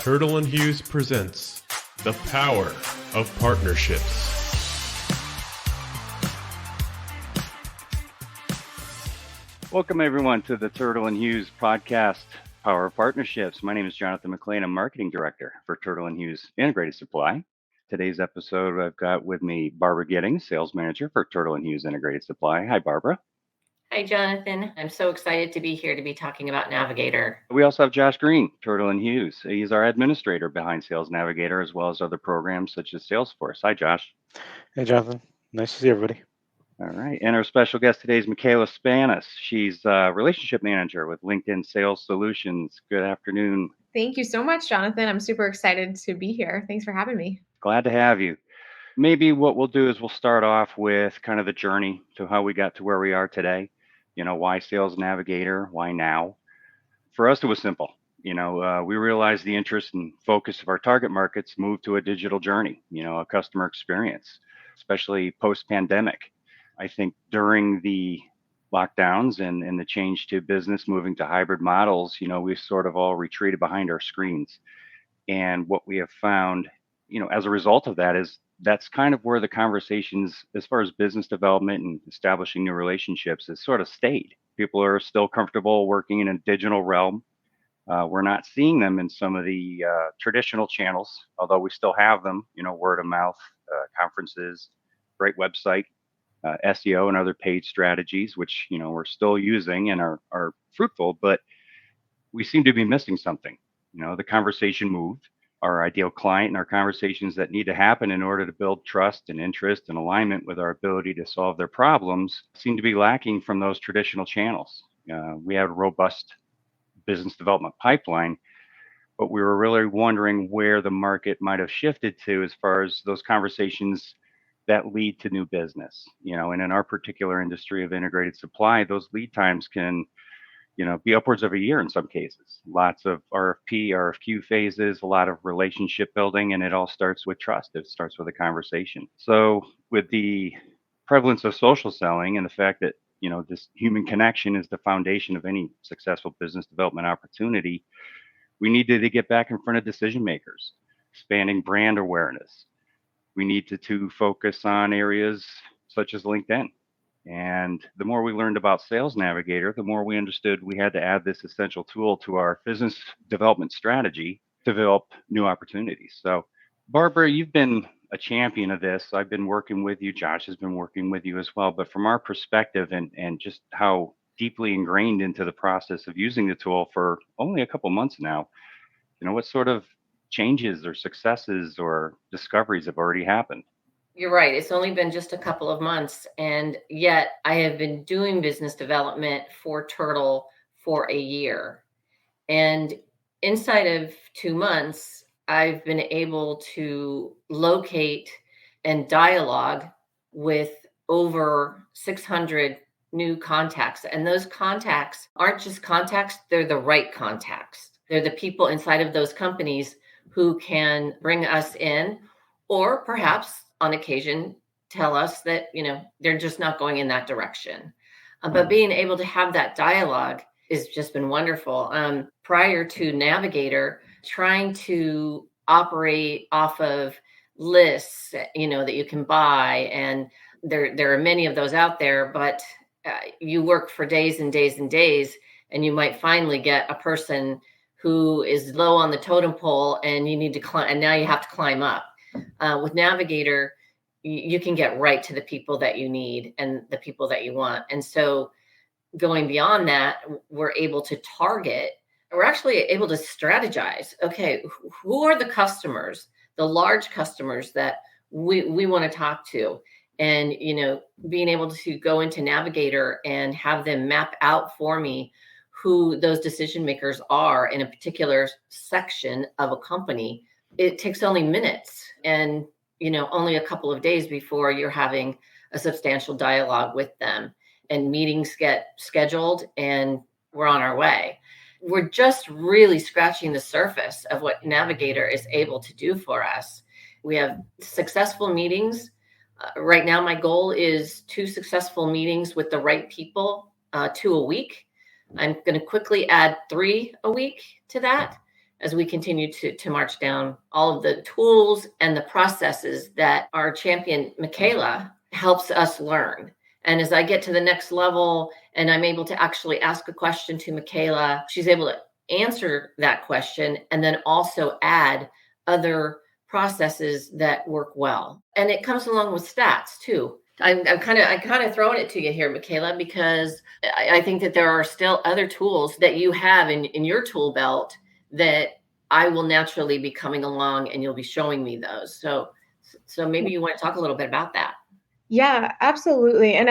Turtle and Hughes presents The Power of Partnerships. Welcome, everyone, to the Turtle and Hughes podcast, Power of Partnerships. My name is Jonathan McLean. I'm Marketing Director for Turtle and Hughes Integrated Supply. Today's episode, I've got with me Barbara Giddings, Sales Manager for Turtle and Hughes Integrated Supply. Hi, Barbara. Hi, Jonathan. I'm so excited to be here to be talking about Navigator. We also have Josh Green, Turtle and Hughes. He's our administrator behind Sales Navigator, as well as other programs such as Salesforce. Hi, Josh. Hey, Jonathan. Nice to see everybody. All right. And our special guest today is Michaela Spannaus. She's a relationship manager with LinkedIn Sales Solutions. Good afternoon. Thank you so much, Jonathan. I'm super excited to be here. Thanks for having me. Glad to have you. Maybe what we'll do is we'll start off with kind of the journey to how we got to where we are today. Why Sales Navigator? Why now? For us, it was simple. We realized the interest and focus of our target markets moved to a digital journey, a customer experience, especially post-pandemic. I think during the lockdowns and the change to business moving to hybrid models, we sort of all retreated behind our screens. And what we have found, as a result of that is that's kind of where the conversations as far as business development and establishing new relationships has sort of stayed. People are still comfortable working in a digital realm. We're not seeing them in some of the traditional channels, although we still have them, word of mouth, conferences, great website. SEO and other paid strategies, which we're still using and are fruitful, but we seem to be missing something. The conversation moved. Our ideal client and our conversations that need to happen in order to build trust and interest and alignment with our ability to solve their problems seem to be lacking from those traditional channels. We have a robust business development pipeline, but we were really wondering where the market might have shifted to as far as those conversations that lead to new business, and in our particular industry of integrated supply, those lead times can, be upwards of a year in some cases. Lots of RFP, RFQ phases, a lot of relationship building, and it all starts with trust. It starts with a conversation. So with the prevalence of social selling and the fact that, this human connection is the foundation of any successful business development opportunity, we needed to get back in front of decision makers, expanding brand awareness. We need to focus on areas such as LinkedIn. And the more we learned about Sales Navigator, the more we understood we had to add this essential tool to our business development strategy to develop new opportunities. So, Barbara, you've been a champion of this. I've been working with you. Josh has been working with you as well. But from our perspective and just how deeply ingrained into the process of using the tool for only a couple months now, what sort of changes or successes or discoveries have already happened? You're right. It's only been just a couple of months, and yet I have been doing business development for Turtle for a year. And inside of 2 months, I've been able to locate and dialogue with over 600 new contacts. And those contacts aren't just contacts, they're the right contacts. They're the people inside of those companies who can bring us in, or perhaps on occasion tell us that, they're just not going in that direction. But being able to have that dialogue has just been wonderful. Prior to Navigator, trying to operate off of lists, that you can buy, and there are many of those out there, but you work for days and days and days, and you might finally get a person who is low on the totem pole, and you need to climb, and now you have to climb up. With Navigator, you can get right to the people that you need and the people that you want. And so going beyond that, we're able to target, we're actually able to strategize. Okay, who are the customers, the large customers that we want to talk to? And, being able to go into Navigator and have them map out for me who those decision makers are in a particular section of a company, it takes only minutes and, only a couple of days before you're having a substantial dialogue with them, and meetings get scheduled and we're on our way. We're just really scratching the surface of what Navigator is able to do for us. We have successful meetings. Right now, my goal is 2 successful meetings with the right people, 2 a week. I'm going to quickly add 3 a week to that as we continue to march down all of the tools and the processes that our champion, Michaela, helps us learn. And as I get to the next level and I'm able to actually ask a question to Michaela, she's able to answer that question and then also add other processes that work well. And it comes along with stats too. I'm kind of throwing it to you here, Michaela, because I think that there are still other tools that you have in your tool belt that I will naturally be coming along and you'll be showing me those. So maybe you want to talk a little bit about that. Yeah, absolutely. And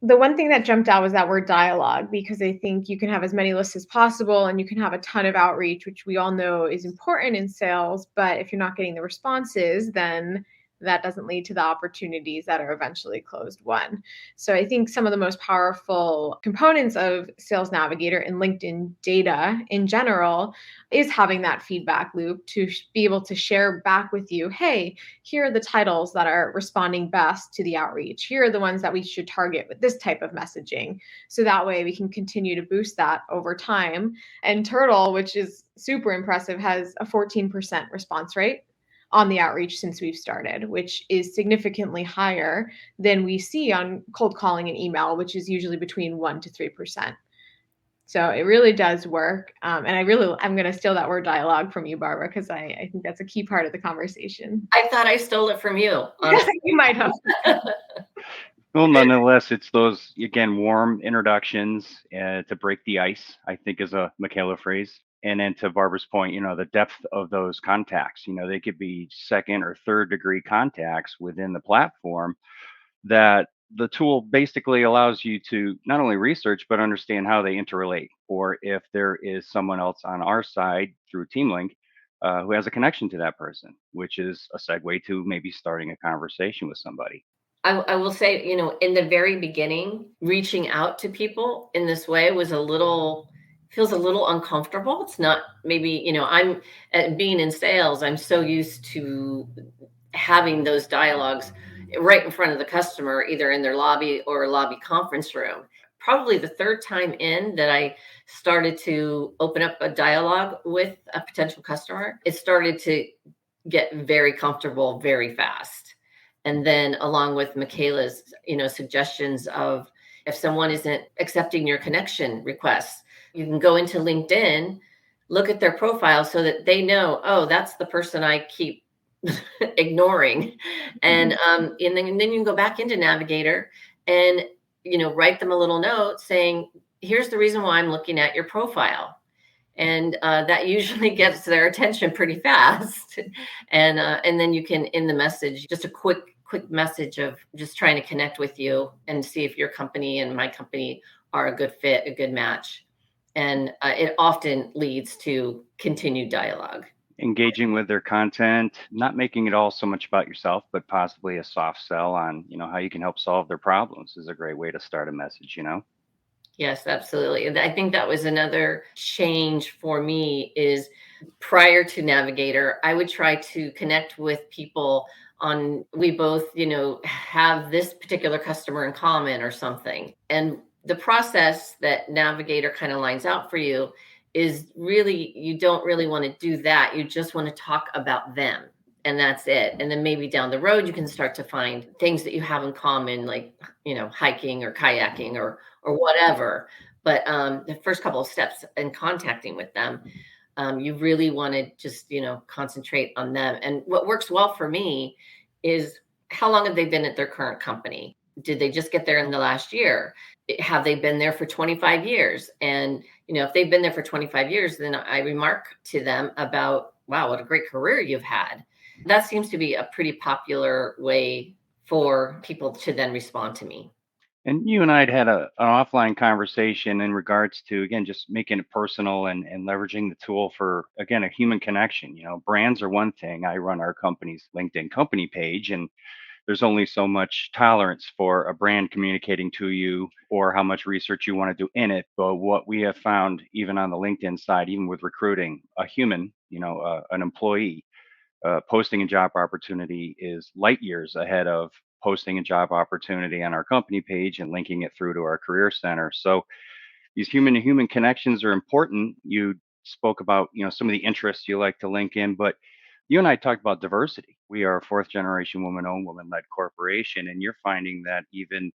the one thing that jumped out was that word dialogue, because I think you can have as many lists as possible and you can have a ton of outreach, which we all know is important in sales. But if you're not getting the responses, then that doesn't lead to the opportunities that are eventually closed won. So I think some of the most powerful components of Sales Navigator and LinkedIn data in general is having that feedback loop to be able to share back with you, hey, here are the titles that are responding best to the outreach. Here are the ones that we should target with this type of messaging. So that way we can continue to boost that over time. And Turtle, which is super impressive, has a 14% response rate on the outreach since we've started, which is significantly higher than we see on cold calling and email, which is usually between 1% to 3%. So it really does work. And I'm going to steal that word dialogue from you, Barbara, because I think that's a key part of the conversation. I thought I stole it from you. Honestly. You might have. Well, nonetheless, it's those, again, warm introductions to break the ice, I think is a Michaela phrase. And then to Barbara's point, the depth of those contacts, they could be second or third degree contacts within the platform that the tool basically allows you to not only research, but understand how they interrelate. Or if there is someone else on our side through TeamLink who has a connection to that person, which is a segue to maybe starting a conversation with somebody. I will say, in the very beginning, reaching out to people in this way feels a little uncomfortable. It's not maybe, I'm being in sales, I'm so used to having those dialogues right in front of the customer, either in their lobby or lobby conference room. Probably the third time in that I started to open up a dialogue with a potential customer, it started to get very comfortable very fast. And then along with Michaela's, suggestions of if someone isn't accepting your connection requests, you can go into LinkedIn, look at their profile so that they know, oh, that's the person I keep ignoring. And then you can go back into Navigator and, write them a little note saying, here's the reason why I'm looking at your profile. And that usually gets their attention pretty fast. And then you can, in the message, just a quick message of just trying to connect with you and see if your company and my company are a good fit, a good match. And it often leads to continued dialogue. Engaging with their content, not making it all so much about yourself, but possibly a soft sell on, how you can help solve their problems is a great way to start a message. Yes, absolutely. And I think that was another change for me is prior to Navigator, I would try to connect with people we both, have this particular customer in common or something. And the process that Navigator kind of lines out for you is really, you don't really want to do that. You just want to talk about them. And that's it. And then maybe down the road, you can start to find things that you have in common, like, hiking or kayaking or whatever. But the first couple of steps in contacting with them, you really want to just, concentrate on them. And what works well for me is how long have they been at their current company? Did they just get there in the last year? Have they been there for 25 years? And, if they've been there for 25 years, then I remark to them about, wow, what a great career you've had. That seems to be a pretty popular way for people to then respond to me. And you and I had an offline conversation in regards to, again, just making it personal and leveraging the tool for, again, a human connection. Brands are one thing. I run our company's LinkedIn company page, and there's only so much tolerance for a brand communicating to you or how much research you want to do in it. But what we have found, even on the LinkedIn side, even with recruiting, a human, an employee, posting a job opportunity is light years ahead of posting a job opportunity on our company page and linking it through to our career center. So these human to human connections are important. You spoke about, some of the interests you like to link in, but you and I talked about diversity. We are a fourth generation woman owned, woman led corporation, and you're finding that even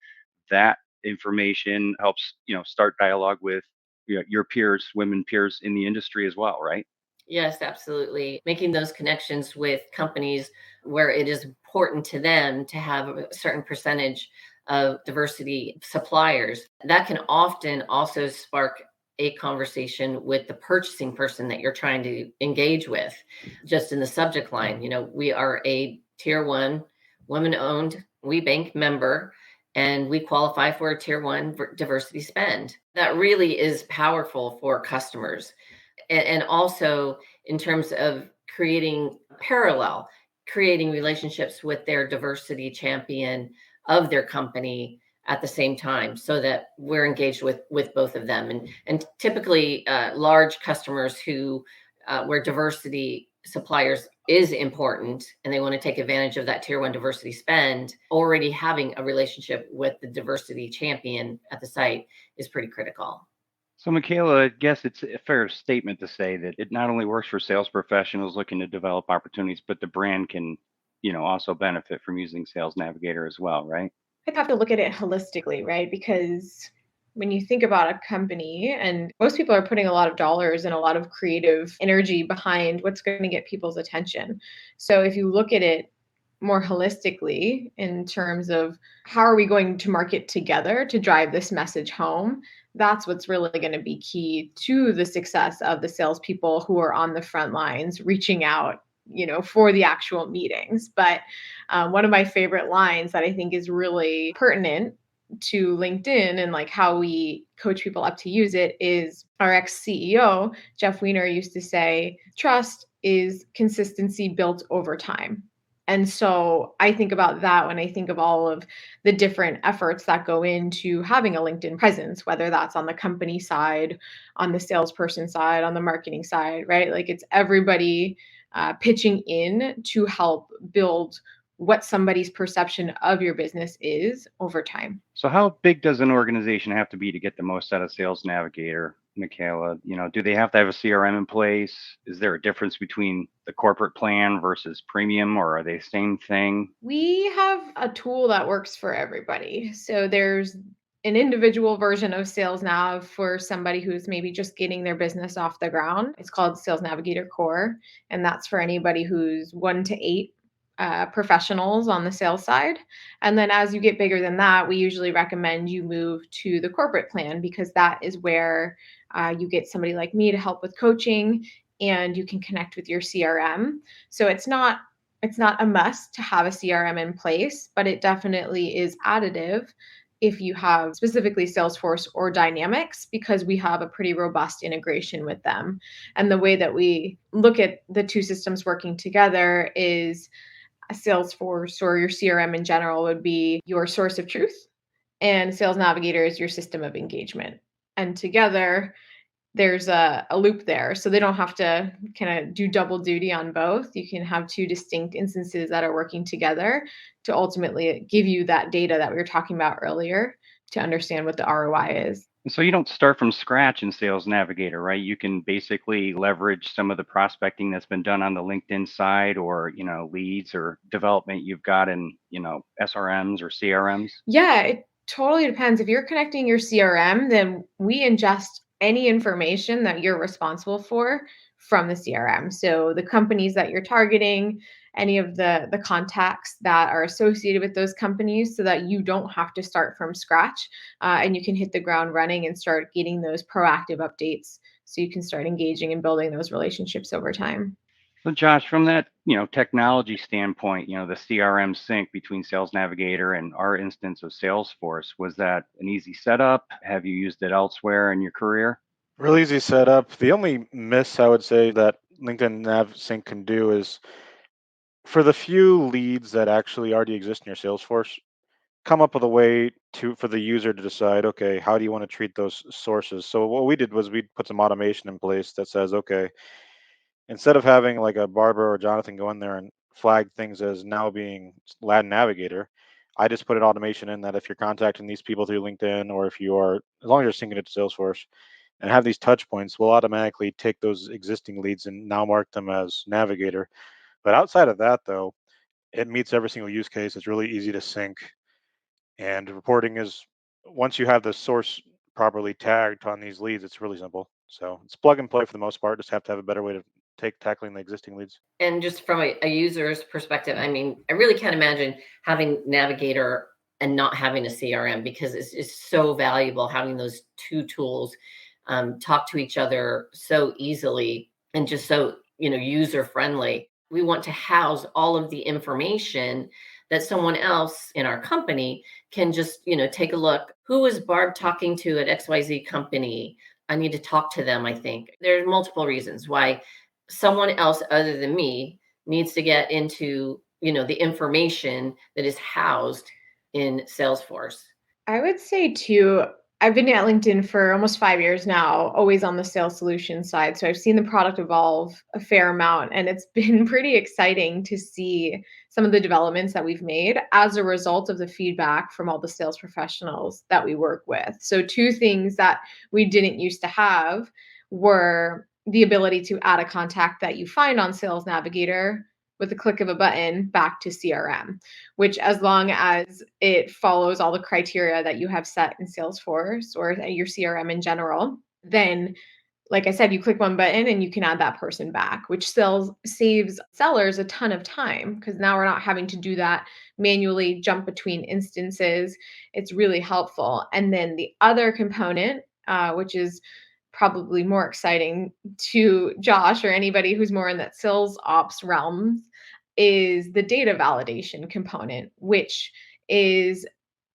that information helps, start dialogue with your peers, women peers in the industry as well, right? Yes, absolutely. Making those connections with companies where it is important to them to have a certain percentage of diversity suppliers, that can often also spark a conversation with the purchasing person that you're trying to engage with. Just in the subject line, we are a tier one women owned we bank member, and we qualify for a tier one diversity spend. That really is powerful for customers. And also in terms of creating relationships with their diversity champion of their company at the same time, so that we're engaged with both of them. And typically large customers who where diversity suppliers is important and they want to take advantage of that tier one diversity spend, already having a relationship with the diversity champion at the site is pretty critical. So, Michaela, I guess it's a fair statement to say that it not only works for sales professionals looking to develop opportunities, but the brand can, also benefit from using Sales Navigator as well, right? I'd have to look at it holistically, right? Because when you think about a company, and most people are putting a lot of dollars and a lot of creative energy behind what's going to get people's attention. So if you look at it more holistically in terms of how are we going to market together to drive this message home, that's what's really going to be key to the success of the salespeople who are on the front lines reaching out, for the actual meetings. But one of my favorite lines that I think is really pertinent to LinkedIn and like how we coach people up to use it is our ex CEO, Jeff Weiner, used to say, trust is consistency built over time. And so I think about that when I think of all of the different efforts that go into having a LinkedIn presence, whether that's on the company side, on the salesperson side, on the marketing side, right? Like it's everybody pitching in to help build what somebody's perception of your business is over time. So, how big does an organization have to be to get the most out of Sales Navigator, Michaela? Do they have to have a CRM in place? Is there a difference between the corporate plan versus premium, or are they the same thing? We have a tool that works for everybody. So there's an individual version of Sales Nav for somebody who's maybe just getting their business off the ground. It's called Sales Navigator Core, and that's for anybody who's 1 to 8 professionals on the sales side. And then as you get bigger than that, we usually recommend you move to the corporate plan because that is where you get somebody like me to help with coaching and you can connect with your CRM. So it's not a must to have a CRM in place, but it definitely is additive if you have specifically Salesforce or Dynamics, because we have a pretty robust integration with them. And the way that we look at the two systems working together is a Salesforce or your CRM in general would be your source of truth, and Sales Navigator is your system of engagement. And together, there's a loop there. So they don't have to kind of do double duty on both. You can have two distinct instances that are working together to ultimately give you that data that we were talking about earlier to understand what the ROI is. And so you don't start from scratch in Sales Navigator, right? You can basically leverage some of the prospecting that's been done on the LinkedIn side or, leads or development you've got in, SRMs or CRMs. Yeah, it totally depends. If you're connecting your CRM, then we ingest any information that you're responsible for from the CRM. So the companies that you're targeting, any of the contacts that are associated with those companies, so that you don't have to start from scratch and you can hit the ground running and start getting those proactive updates so you can start engaging and building those relationships over time. So Josh, from that, technology standpoint, the CRM sync between Sales Navigator and our instance of Salesforce, was that an easy setup? Have you used it elsewhere in your career? Really easy setup. The only miss I would say that LinkedIn Nav Sync can do is for the few leads that actually already exist in your Salesforce, come up with a way for the user to decide, okay, how do you want to treat those sources? So what we did was we put some automation in place that says, okay, instead of having like a Barbara or Jonathan go in there and flag things as now being Latin Navigator, I just put an automation in that if you're contacting these people through LinkedIn, or if you are, as long as you're syncing it to Salesforce and have these touch points, we'll automatically take those existing leads and now mark them as Navigator. But outside of that, though, it meets every single use case. It's really easy to sync, and reporting is, once you have the source properly tagged on these leads, it's really simple. So it's plug and play for the most part. Just have to have a better way to tackling the existing leads. And just from a user's perspective, I mean, I really can't imagine having Navigator and not having a CRM, because it's so valuable having those two tools talk to each other so easily and just so, user friendly. We want to house all of the information that someone else in our company can just, take a look. Who is Barb talking to at XYZ company? I need to talk to them. I think there's multiple reasons why someone else other than me needs to get into, the information that is housed in Salesforce. I would say too, I've been at LinkedIn for almost 5 years now, always on the sales solution side. So I've seen the product evolve a fair amount, and it's been pretty exciting to see some of the developments that we've made as a result of the feedback from all the sales professionals that we work with. So, two things that we didn't used to have were the ability to add a contact that you find on Sales Navigator with a click of a button back to CRM, which, as long as it follows all the criteria that you have set in Salesforce or your CRM in general, then, like I said, you click one button and you can add that person back, which saves sellers a ton of time, because now we're not having to do that manually, jump between instances. It's really helpful. And then the other component, which is probably more exciting to Josh or anybody who's more in that sales ops realm, is the data validation component, which is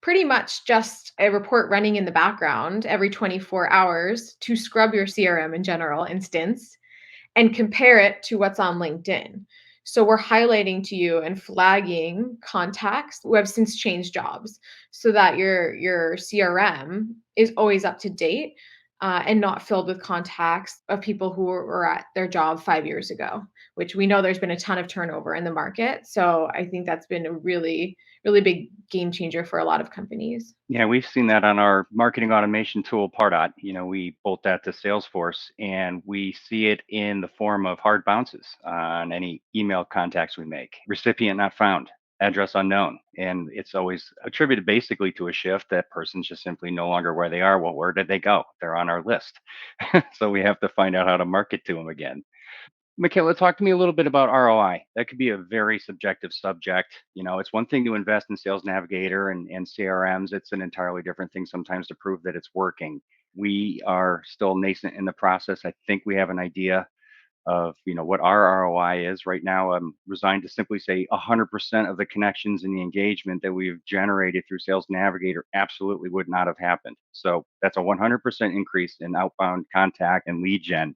pretty much just a report running in the background every 24 hours to scrub your CRM in general instance and compare it to what's on LinkedIn. So we're highlighting to you and flagging contacts who have since changed jobs, so that your CRM is always up to date, and not filled with contacts of people who were at their job 5 years ago, which we know there's been a ton of turnover in the market. So I think that's been a really, really big game changer for a lot of companies. Yeah, we've seen that on our marketing automation tool, Pardot. We bolt that to Salesforce, and we see it in the form of hard bounces on any email contacts we make. Recipient not found, address unknown. And it's always attributed basically to a shift. That person's just simply no longer where they are. Well, where did they go? They're on our list. So we have to find out how to market to them again. Michaela, talk to me a little bit about ROI. That could be a very subjective subject. It's one thing to invest in Sales Navigator and CRMs. It's an entirely different thing sometimes to prove that it's working. We are still nascent in the process. I think we have an idea of what our ROI is right now. I'm resigned to simply say 100% of the connections and the engagement that we've generated through Sales Navigator absolutely would not have happened. So that's a 100% increase in outbound contact and lead gen.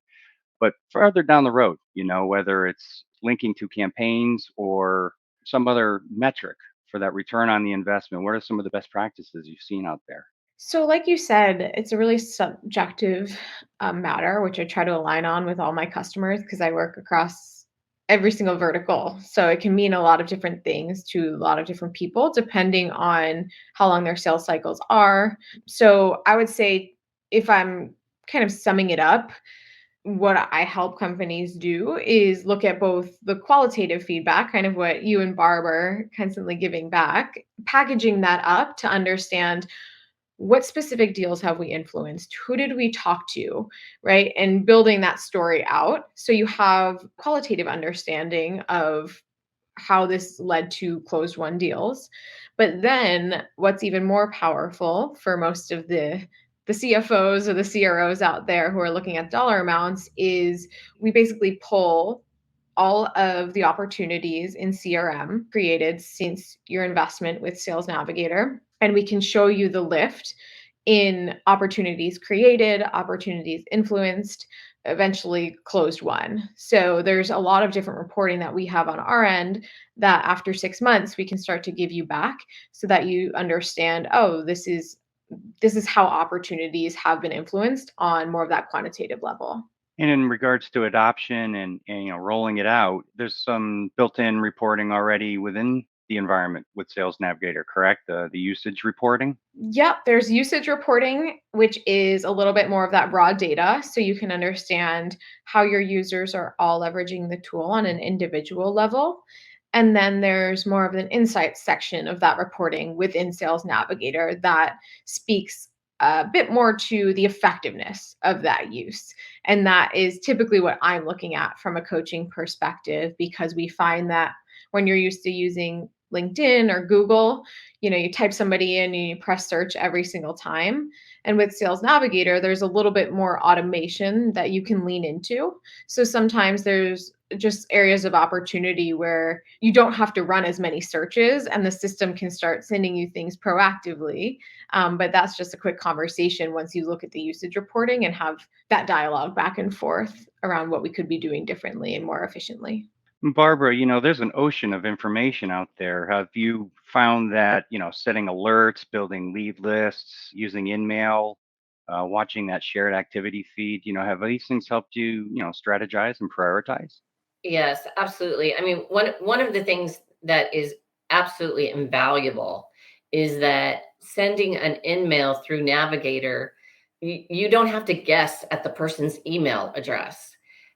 But further down the road, whether it's linking to campaigns or some other metric for that return on the investment, what are some of the best practices you've seen out there? So, like you said, it's a really subjective matter, which I try to align on with all my customers because I work across every single vertical. So, it can mean a lot of different things to a lot of different people depending on how long their sales cycles are. So, I would say, if I'm kind of summing it up, what I help companies do is look at both the qualitative feedback, kind of what you and Barb are constantly giving back, packaging that up to understand what specific deals have we influenced? Who did we talk to? Right. And building that story out. So you have qualitative understanding of how this led to closed won deals. But then what's even more powerful for most of the CFOs or the CROs out there who are looking at dollar amounts is we basically pull all of the opportunities in CRM created since your investment with Sales Navigator, and we can show you the lift in opportunities created, opportunities influenced, eventually closed won. So there's a lot of different reporting that we have on our end that after 6 months we can start to give you back so that you understand, oh, this is how opportunities have been influenced on more of that quantitative level. And in regards to adoption and rolling it out, there's some built-in reporting already within the environment with Sales Navigator, correct? The usage reporting. Yep, there's usage reporting, which is a little bit more of that raw data. So you can understand how your users are all leveraging the tool on an individual level. And then there's more of an insights section of that reporting within Sales Navigator that speaks a bit more to the effectiveness of that use. And that is typically what I'm looking at from a coaching perspective, because we find that when you're used to using LinkedIn or Google, you type somebody in and you press search every single time. And with Sales Navigator, there's a little bit more automation that you can lean into. So sometimes there's just areas of opportunity where you don't have to run as many searches and the system can start sending you things proactively. But that's just a quick conversation once you look at the usage reporting and have that dialogue back and forth around what we could be doing differently and more efficiently. Barbara, there's an ocean of information out there. Have you found that, setting alerts, building lead lists, using InMail, watching that shared activity feed, have these things helped you, strategize and prioritize? Yes, absolutely. I mean, one of the things that is absolutely invaluable is that sending an InMail through Navigator, you don't have to guess at the person's email address.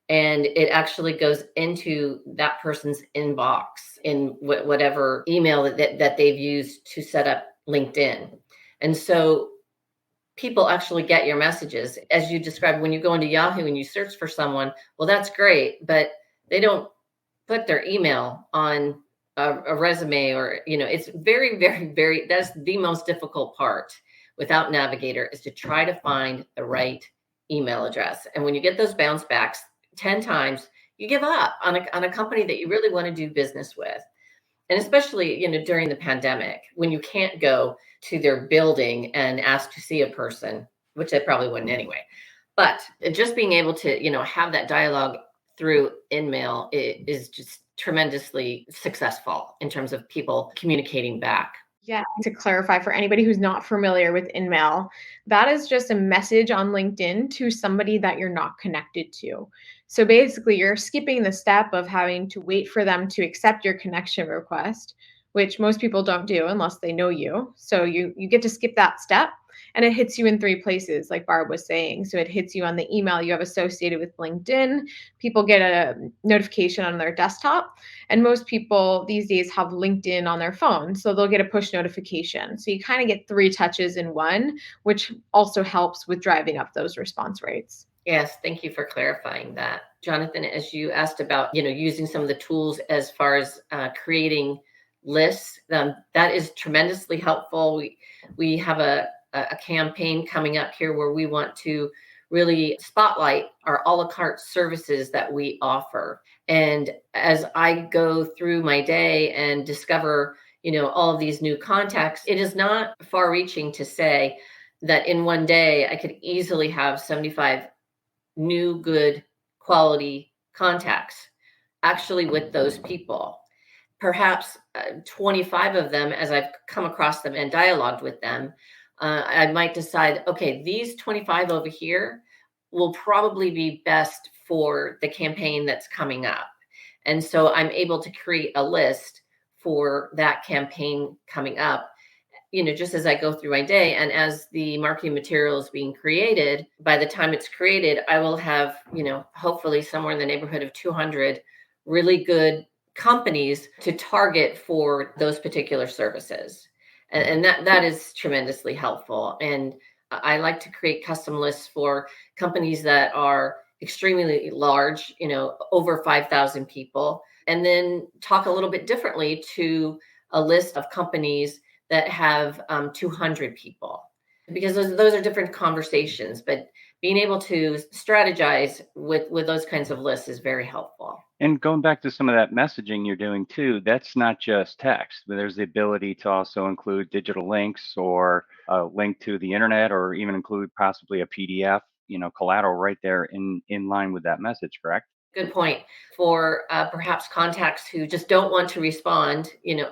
And it actually goes into that person's inbox in whatever email that they've used to set up LinkedIn. And so people actually get your messages. As you described, when you go into Yahoo and you search for someone, well, that's great, but they don't put their email on a resume, or it's very, very, very, that's the most difficult part without Navigator, is to try to find the right email address. And when you get those bounce backs 10 times, you give up on a company that you really want to do business with. And especially during the pandemic, when you can't go to their building and ask to see a person, which they probably wouldn't anyway. But just being able to have that dialogue through InMail is just tremendously successful in terms of people communicating back. Yeah, to clarify for anybody who's not familiar with InMail, that is just a message on LinkedIn to somebody that you're not connected to. So basically, you're skipping the step of having to wait for them to accept your connection request, which most people don't do unless they know you. So you get to skip that step, and it hits you in 3 places, like Barb was saying. So it hits you on the email you have associated with LinkedIn. People get a notification on their desktop. And most people these days have LinkedIn on their phone, so they'll get a push notification. So you kind of get 3 touches in one, which also helps with driving up those response rates. Yes, thank you for clarifying that. Jonathan, as you asked about, using some of the tools as far as creating lists, that is tremendously helpful. We have a campaign coming up here where we want to really spotlight our a la carte services that we offer. And as I go through my day and discover, all of these new contacts, it is not far reaching to say that in one day I could easily have 75 new, good, quality contacts actually with those people. Perhaps 25 of them, as I've come across them and dialogued with them, I might decide, okay, these 25 over here will probably be best for the campaign that's coming up. And so I'm able to create a list for that campaign coming up, just as I go through my day. And as the marketing material is being created, by the time it's created, I will have, hopefully somewhere in the neighborhood of 200 really good companies to target for those particular services. And that is tremendously helpful. And I like to create custom lists for companies that are extremely large, over 5,000 people, and then talk a little bit differently to a list of companies that have 200 people, because those are different conversations. But being able to strategize with those kinds of lists is very helpful. And going back to some of that messaging you're doing too, that's not just text, but there's the ability to also include digital links or a link to the internet, or even include possibly a PDF, collateral right there in line with that message, correct? Good point. For perhaps contacts who just don't want to respond,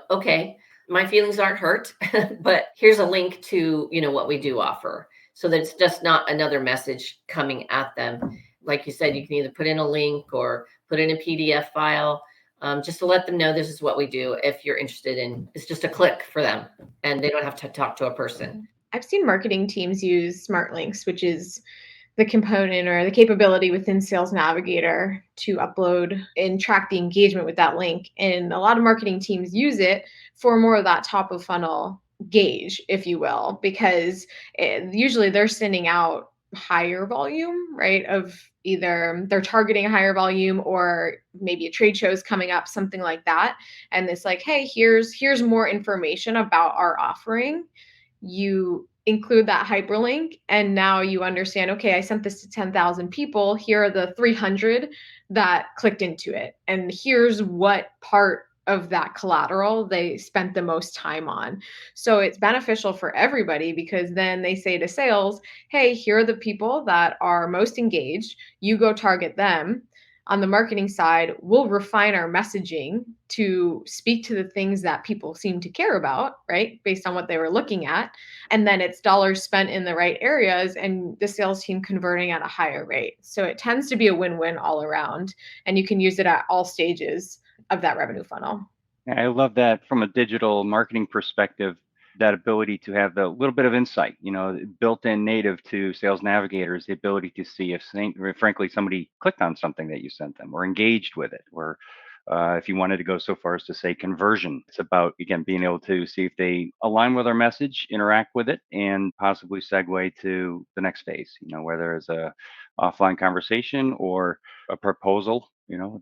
okay, my feelings aren't hurt, but here's a link to, what we do offer, so that it's just not another message coming at them. Like you said, you can either put in a link or put in a PDF file. just to let them know this is what we do. If you're interested in, it's just a click for them and they don't have to talk to a person. I've seen marketing teams use smart links, which is the component or the capability within Sales Navigator to upload and track the engagement with that link. And a lot of marketing teams use it for more of that top of funnel gauge, if you will, because usually they're sending out higher volume, right? Of either they're targeting a higher volume or maybe a trade show is coming up, something like that. And it's like, hey, here's more information about our offering. You include that hyperlink and now you understand, okay, I sent this to 10,000 people. Here are the 300 that clicked into it. And here's what part of that collateral they spent the most time on. So it's beneficial for everybody because then they say to sales, hey, here are the people that are most engaged. You go target them. On the marketing side, we'll refine our messaging to speak to the things that people seem to care about, right? Based on what they were looking at. And then it's dollars spent in the right areas and the sales team converting at a higher rate. So it tends to be a win-win all around. And you can use it at all stages of that revenue funnel. I love that from a digital marketing perspective, that ability to have the little bit of insight, built in native to Sales Navigator is the ability to see if, frankly, somebody clicked on something that you sent them or engaged with it, or if you wanted to go so far as to say conversion. It's about, again, being able to see if they align with our message, interact with it, and possibly segue to the next phase, whether it's a offline conversation or a proposal,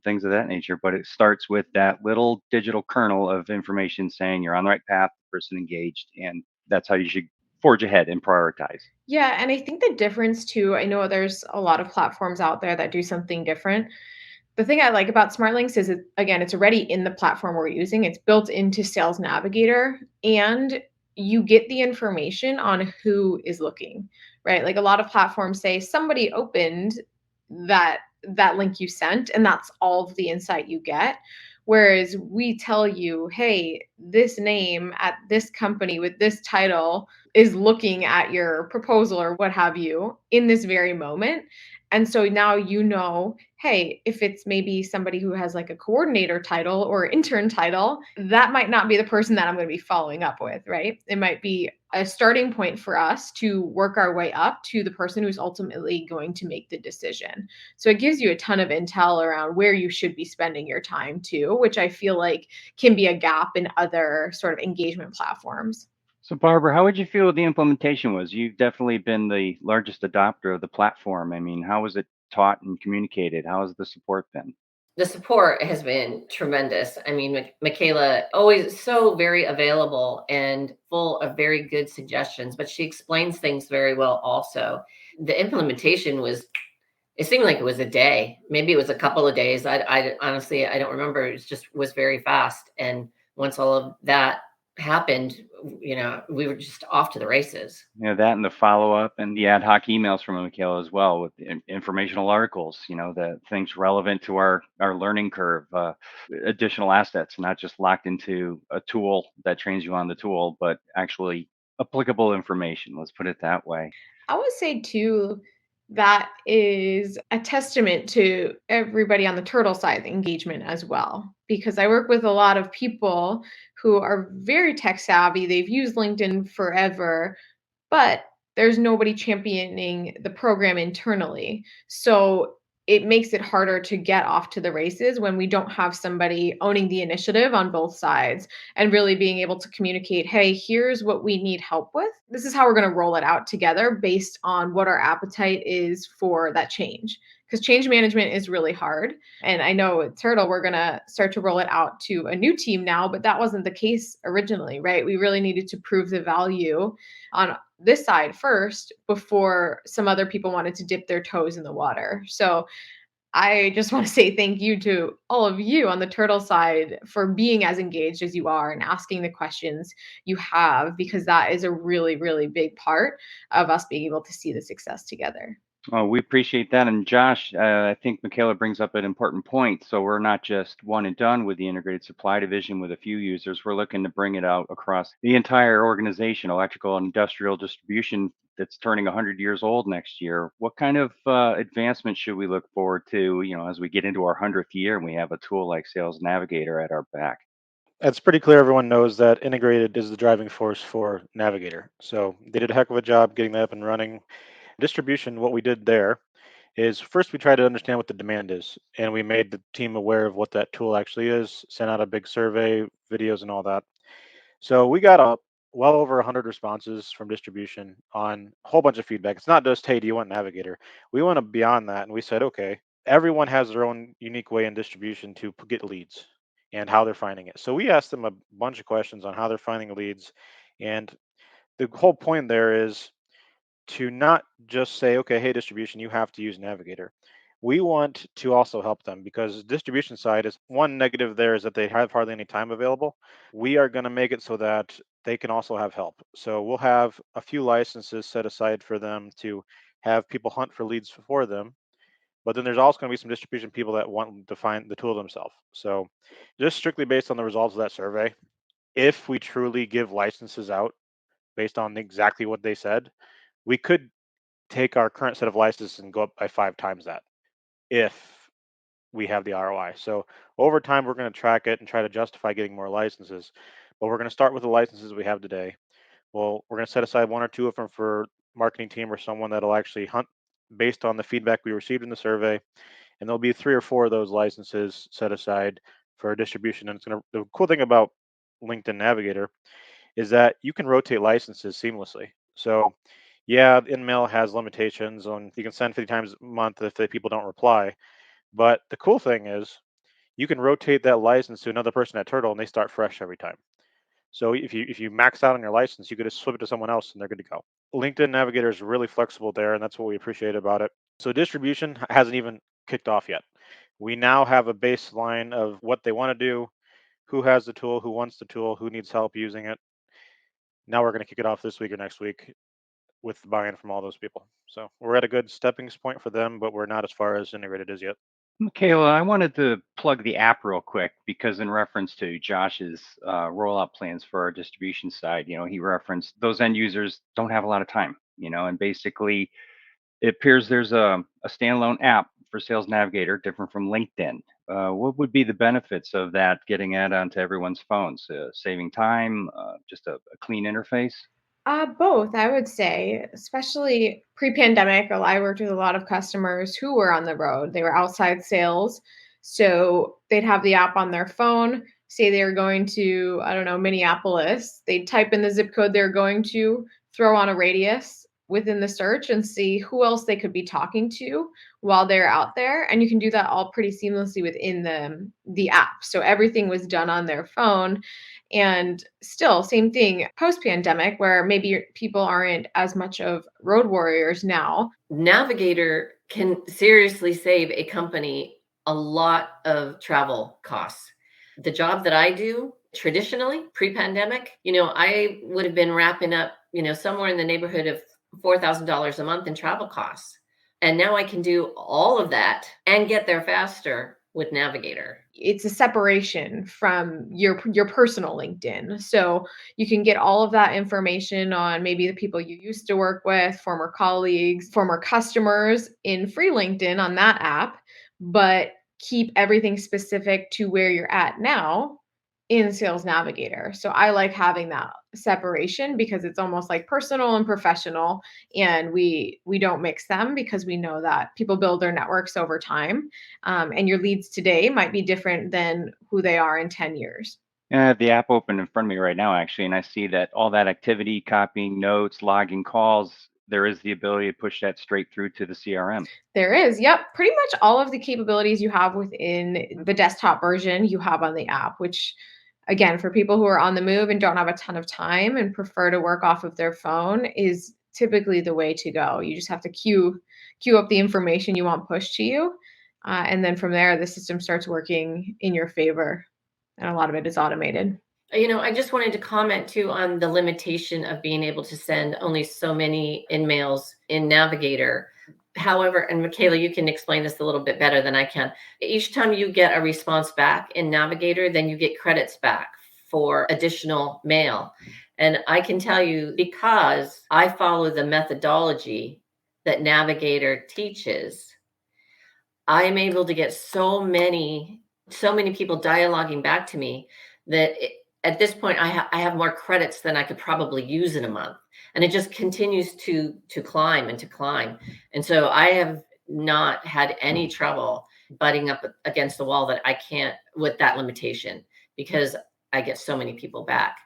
things of that nature. But it starts with that little digital kernel of information saying you're on the right path, person engaged, and that's how you should forge ahead and prioritize. Yeah, and I think the difference too, I know there's a lot of platforms out there that do something different. The thing I like about Smart Links is, again, it's already in the platform we're using. It's built into Sales Navigator, and you get the information on who is looking, right? Like a lot of platforms say somebody opened that link you sent, and that's all of the insight you get. Whereas we tell you, hey, this name at this company with this title is looking at your proposal or what have you in this very moment. And so now hey, if it's maybe somebody who has like a coordinator title or intern title, that might not be the person that I'm going to be following up with, right? It might be a starting point for us to work our way up to the person who's ultimately going to make the decision. So it gives you a ton of intel around where you should be spending your time too, which I feel like can be a gap in other sort of engagement platforms. So, Barbara, how would you feel the implementation was? You've definitely been the largest adopter of the platform. I mean, how was it taught and communicated? How has the support been? The support has been tremendous. I mean, Michaela always so very available and full of very good suggestions, but she explains things very well also. The implementation it seemed like it was a day. Maybe it was a couple of days. I honestly, I don't remember. Was very fast. And once all of that happened, we were just off to the races. That and the follow up and the ad hoc emails from Michaela as well with informational articles, the things relevant to our learning curve, additional assets, not just locked into a tool that trains you on the tool, but actually applicable information. Let's put it that way. I would say too, that is a testament to everybody on the turtle side engagement as well, because I work with a lot of people who are very tech savvy. They've used LinkedIn forever, but there's nobody championing the program internally. So it makes it harder to get off to the races when we don't have somebody owning the initiative on both sides and really being able to communicate, hey, here's what we need help with. This is how we're going to roll it out together based on what our appetite is for that change. Because change management is really hard. And I know at Turtle, we're going to start to roll it out to a new team now, but that wasn't the case originally, right? We really needed to prove the value on this side first before some other people wanted to dip their toes in the water. So I just want to say thank you to all of you on the turtle side for being as engaged as you are and asking the questions you have, because that is a really, really big part of us being able to see the success together. Oh, we appreciate that. And Josh, I think Michaela brings up an important point. So we're not just one and done with the integrated supply division with a few users. We're looking to bring it out across the entire organization, electrical and industrial distribution that's turning 100 years old next year. What kind of advancement should we look forward to, as we get into our 100th year and we have a tool like Sales Navigator at our back? It's pretty clear everyone knows that integrated is the driving force for Navigator. So they did a heck of a job getting that up and running. Distribution, what we did there is first we tried to understand what the demand is, and we made the team aware of what that tool actually is, sent out a big survey, videos, and all that. So we got well over 100 responses from distribution on a whole bunch of feedback. It's not just, hey, do you want Navigator? We went beyond that, and we said, okay, everyone has their own unique way in distribution to get leads and how they're finding it. So we asked them a bunch of questions on how they're finding leads, and the whole point there is to not just say, okay, hey, distribution, you have to use Navigator. We want to also help them because distribution side is one negative there is that they have hardly any time available. We are going to make it so that they can also have help. So we'll have a few licenses set aside for them to have people hunt for leads for them. But then there's also going to be some distribution people that want to find the tool themselves. So just strictly based on the results of that survey, if we truly give licenses out based on exactly what they said, we could take our current set of licenses and go up by 5 times that if we have the ROI. So over time, we're going to track it and try to justify getting more licenses. But we're going to start with the licenses we have today. Well, we're going to set aside 1 or 2 of them for marketing team or someone that'll actually hunt based on the feedback we received in the survey. And there'll be 3 or 4 of those licenses set aside for distribution. And the cool thing about LinkedIn Navigator is that you can rotate licenses seamlessly. So yeah, Inmail has limitations on you can send 50 times a month if the people don't reply. But the cool thing is you can rotate that license to another person at Turtle and they start fresh every time. So if you max out on your license, you could just flip it to someone else and they're good to go. LinkedIn Navigator is really flexible there, and that's what we appreciate about it. So distribution hasn't even kicked off yet. We now have a baseline of what they want to do, who has the tool, who wants the tool, who needs help using it. Now we're going to kick it off this week or next week with the buy-in from all those people. So we're at a good stepping point for them, but we're not as far as integrated as yet. Michaela, I wanted to plug the app real quick because in reference to Josh's rollout plans for our distribution side, he referenced those end users don't have a lot of time, and basically it appears there's a standalone app for Sales Navigator, different from LinkedIn. What would be the benefits of that getting that onto everyone's phones? Saving time, just a clean interface? Both, I would say, especially pre-pandemic. I worked with a lot of customers who were on the road. They were outside sales. So they'd have the app on their phone, say they were going to, I don't know, Minneapolis. They'd type in the zip code they're going to, throw on a radius within the search and see who else they could be talking to while they're out there. And you can do that all pretty seamlessly within the app. So everything was done on their phone. And still, same thing post pandemic, where maybe people aren't as much of road warriors now. Navigator can seriously save a company a lot of travel costs. The job that I do traditionally pre-pandemic, I would have been wrapping up, somewhere in the neighborhood of $4,000 a month in travel costs. And now I can do all of that and get there faster with Navigator. It's a separation from your personal LinkedIn. So you can get all of that information on maybe the people you used to work with, former colleagues, former customers in free LinkedIn on that app, but keep everything specific to where you're at now in Sales Navigator. So I like having that separation because it's almost like personal and professional, and we don't mix them because we know that people build their networks over time, and your leads today might be different than who they are in 10 years. I have the app open in front of me right now, actually, and I see that all that activity, copying notes, logging calls, there is the ability to push that straight through to the CRM. There is. Yep. Pretty much all of the capabilities you have within the desktop version you have on the app, which again, for people who are on the move and don't have a ton of time and prefer to work off of their phone is typically the way to go. You just have to queue up the information you want pushed to you. And then from there, the system starts working in your favor. And a lot of it is automated. I just wanted to comment too on the limitation of being able to send only so many InMails in Navigator. However, and Michaela, you can explain this a little bit better than I can. Each time you get a response back in Navigator, then you get credits back for additional mail. And I can tell you, because I follow the methodology that Navigator teaches, I am able to get so many people dialoguing back to me that at this point I have more credits than I could probably use in a month, and it just continues to climb and to climb. And so I have not had any trouble butting up against the wall that I can't with that limitation, because I get so many people back.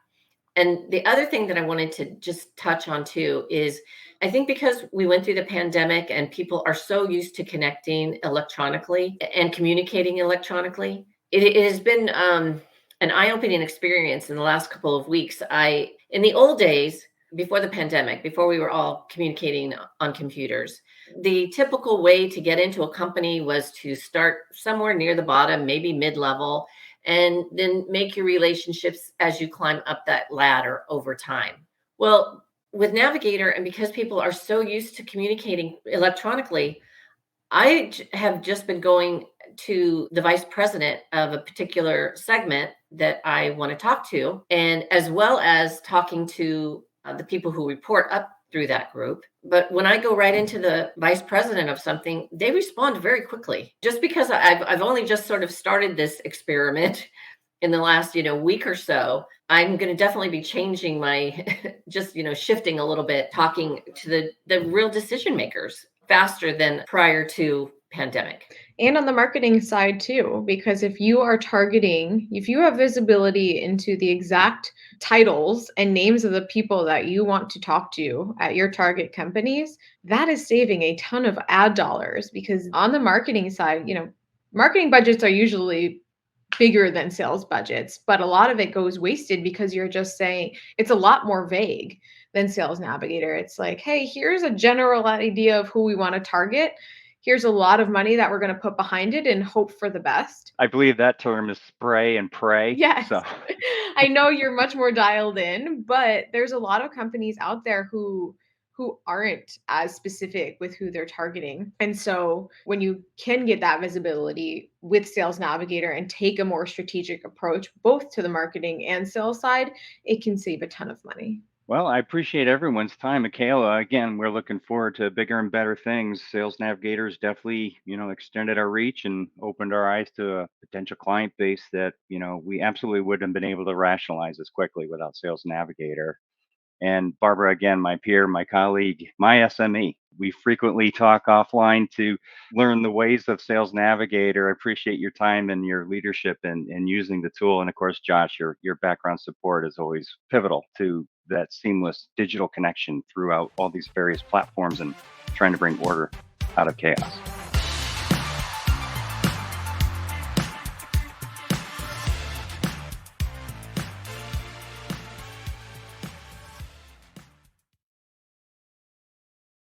And the other thing that I wanted to just touch on too is, I think because we went through the pandemic and people are so used to connecting electronically and communicating electronically, it has been an eye-opening experience in the last couple of weeks. In the old days, before the pandemic, before we were all communicating on computers, the typical way to get into a company was to start somewhere near the bottom, maybe mid-level, and then make your relationships as you climb up that ladder over time. Well, with Navigator, and because people are so used to communicating electronically, have just been going to the vice president of a particular segment that I want to talk to, and as well as talking to the people who report up through that group. But when I go right into the vice president of something, they respond very quickly. Just because I've only just sort of started this experiment in the last week or so, I'm going to definitely be changing my just shifting a little bit, talking to the real decision makers faster than prior to pandemic. And on the marketing side too, because if you have visibility into the exact titles and names of the people that you want to talk to at your target companies, that is saving a ton of ad dollars. Because on the marketing side, marketing budgets are usually bigger than sales budgets, but a lot of it goes wasted because you're just saying, it's a lot more vague than Sales Navigator. It's like, hey, here's a general idea of who we want to target. Here's a lot of money that we're going to put behind it and hope for the best. I believe that term is spray and pray. Yes. So. I know you're much more dialed in, but there's a lot of companies out there who aren't as specific with who they're targeting. And so when you can get that visibility with Sales Navigator and take a more strategic approach, both to the marketing and sales side, it can save a ton of money. Well, I appreciate everyone's time, Michaela. Again, we're looking forward to bigger and better things. Sales Navigator has definitely, extended our reach and opened our eyes to a potential client base that, we absolutely wouldn't have been able to rationalize as quickly without Sales Navigator. And Barbara, again, my peer, my colleague, my SME. We frequently talk offline to learn the ways of Sales Navigator. I appreciate your time and your leadership in using the tool. And of course, Josh, your background support is always pivotal to that seamless digital connection throughout all these various platforms and trying to bring order out of chaos.